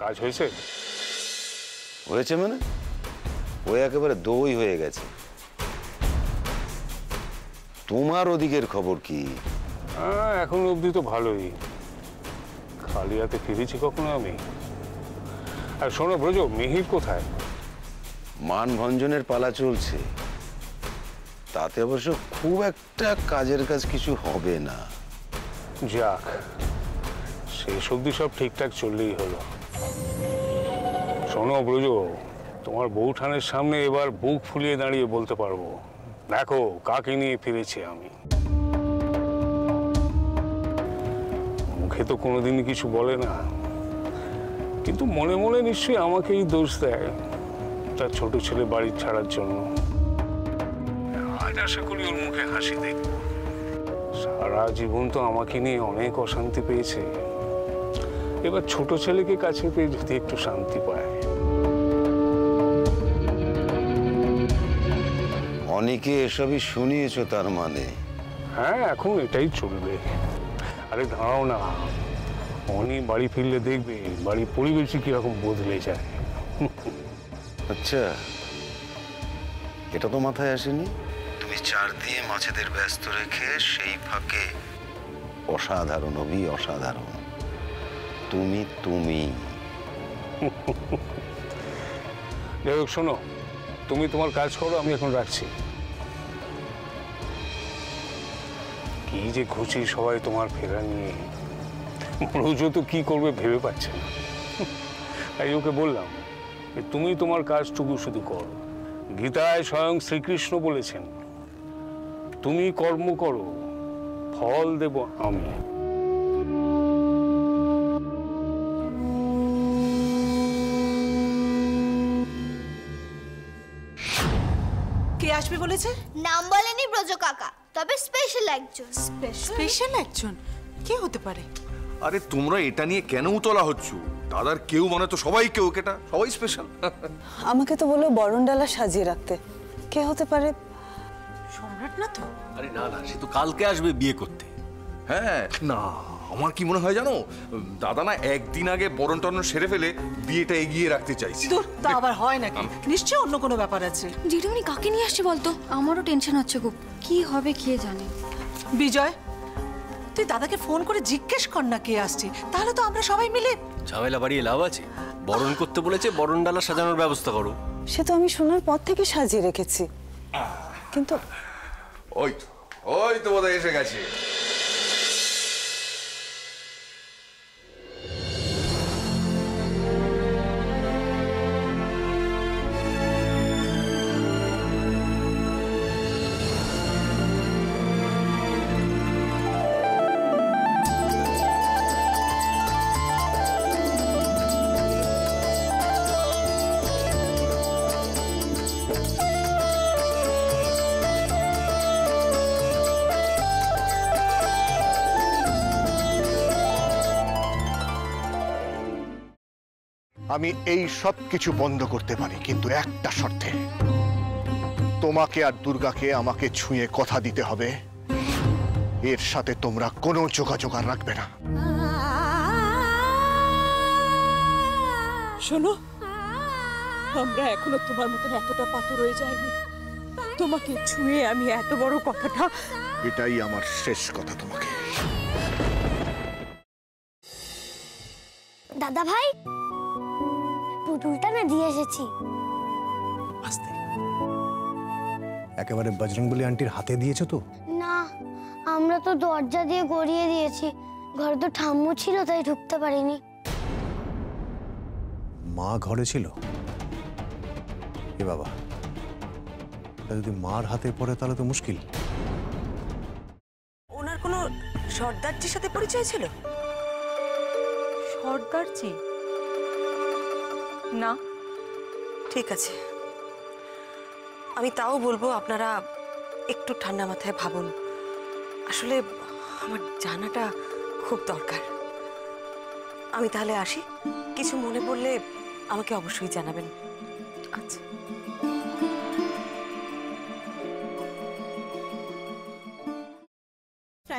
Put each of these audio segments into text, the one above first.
কাজ হয়েছে? হয়েছে মানে ও একেবারে দই হয়ে গেছে। তোমার ওদিকের খবর কি? এখন অবধি তো ভালোই। খালি হাতে ফিরেছি কখনো আমি? আর শোনো ব্রজ, মিহির কোথায়? মানভঞ্জনের পালা চলছে, তাতে অবশ্য খুব একটা কাজের কাজ কিছু হবে না। যাক, শেষ অবধি সব ঠিকঠাক চললেই হলো। শোনো ব্রজ, তোমার বউঠানের সামনে এবার বুক ফুলিয়ে দাঁড়িয়ে বলতে পারবো, দেখো কাকে নিয়ে ফিরেছি আমি। মুখে তো কোনোদিনই কিছু বলে না, কিন্তু মনে মনে নিশ্চয়ই আমাকেই দোষ দেয় তার ছোট ছেলে বাড়ি ছাড়ার জন্য। আজ আশা করি ওর মুখে হাসি দেখব। সারা জীবন তো আমাকে নিয়ে অনেক অশান্তি পেয়েছে, এবার ছোট ছেলেকে কাছে পেয়ে যদি একটু শান্তি পায়। অনেকে এসবই শুনিয়েছ তার মানে? হ্যাঁ, এখন এটাই চলবে। আরে দাঁড়াও না, অনি বাড়ি ফিরলে দেখবে বাড়ির পরিবেশই কিরকম বদলে যায়। আচ্ছা, এটা তো মাথায় আসেনি। তুমি চার দিয়ে মাছেদের ব্যস্ত রেখে সেই ফাঁকে অসাধারণ অভি, অসাধারণ তুমি তুমি যাই হোক শোনো, তুমি তোমার কাজ করো, আমি এখন রাখছি। কি যে খুশি সবাই তোমার ফেরা নিয়ে, রোজ তো কি করবে ভেবে পাচ্ছে না। তাই ওকে বললাম তুমি তোমার কাজটুকু শুধু করো। গীতায় স্বয়ং শ্রীকৃষ্ণ বলেছেন, তুমি কর্ম করো, ফল দেব আমি। কে আসবে বলেছে? নাম বলেনি ব্রজ কাকা, তবে স্পেশাল একজন। স্পেশাল একজন? কে হতে পারে? আরে তোমরা এটা নিয়ে কেন উতলা হচ্ছ? দাদার কেউ মানে তো সবাই কেউ, কেটা সবাই স্পেশাল। আমাকে তো বললো বরণডালা সাজিয়ে রাখতে, কে হতে পারে? সম্রাট না তো? আরে না না, সে তো কালকে আসবে বিয়ে করতে। হ্যাঁ না, আমার কি মনে হয় জানো, দাদা না একদিন আগে বরণ টরণ সেরে ফেলে বিয়েটা এগিয়ে রাখতে চাইছি। দূর, তা আবার হয় নাকি? নিশ্চয়ই অন্য কোনো ব্যাপার আছে। দিদিমণি কাকে নিয়ে আসছে বলতো? আমারও টেনশন হচ্ছে খুব, কি হবে কে জানে। বিজয়, তুই দাদাকে ফোন করে জিজ্ঞেস কর না কে আসছে, তাহলে তো আমরা সবাই মিলে। ঝামেলা বাড়িয়ে লাভ আছে? বরণ করতে বলেছে, বরণ ডালা সাজানোর ব্যবস্থা করো। সে তো আমি শোনার পর থেকে সাজিয়ে রেখেছি, কিন্তু ওই তো বোধহয় এসে গেছে। আমি এই সব কিছু বন্ধ করতে পারি, কিন্তু একটা শর্তে। তোমাকে আর দুর্গাকে আমাকে ছুঁয়ে কথা দিতে হবে, এর সাথে তোমরা কোনো যোগাযোগ আর রাখবে না। শোনো, আমরা এখনো তোমার মতন এতটা পাথর হয়ে যায়নি। তোমাকে ছুঁয়ে আমি এত বড় কথাটা, এটাই আমার শেষ কথা তোমাকে। দাদা ভাই, পুতুলটা না দিয়ে এসেছি। আস্তে, একেবারে বজরংবলী আন্টির হাতে দিয়েছো তো? না, আমরা তো দরজা দিয়ে গড়িয়ে দিয়েছি, ঘরে তো ঠাম্মু ছিল তাই ঢুকতে পারিনি। মা ঘরে ছিল? এ বাবা, যদি মার হাতে পড়ে তাহলে তো মুশকিল। ওনার কোনো সর্দারজির সাথে পরিচয় ছিল? সর্দারজি? না। ঠিক আছে, আমি তাও বলবো আপনারা একটু ঠান্ডা মাথায় ভাবুন। আসলে আমার জানাটা খুব দরকার। আমি তাহলে আসি, কিছু মনে পড়লে আমাকে অবশ্যই জানাবেন। আচ্ছা।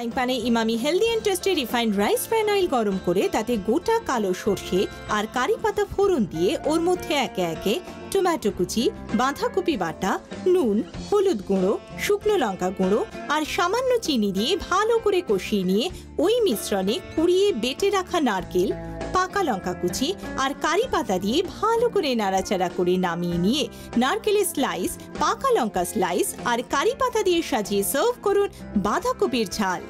ফ্রাইং প্যানে Emami healthy and tasty refined rice bran oil গরম করে তাতে গোটা কালো সর্ষে আর কারি পাতা ফোড়ন দিয়ে ওর মধ্যে একে একে টমেটো কুচি, বাঁধাকপি বাটা, নুন, হলুদ গুঁড়ো, শুকনো লঙ্কা গুঁড়ো আর সামান্য চিনি দিয়ে ভালো করে কষিয়ে নিয়ে ওই মিশ্রণে কুড়িয়ে বেটে রাখা নারকেল, পাকা লঙ্কা কুচি আর কারি পাতা দিয়ে ভালো করে নাড়াচাড়া করে নামিয়ে নিয়ে নারকেলের স্লাইস, পাকা লঙ্কা স্লাইস আর কারি পাতা দিয়ে সাজিয়ে সার্ভ করুন বাঁধাকপির ঝাল।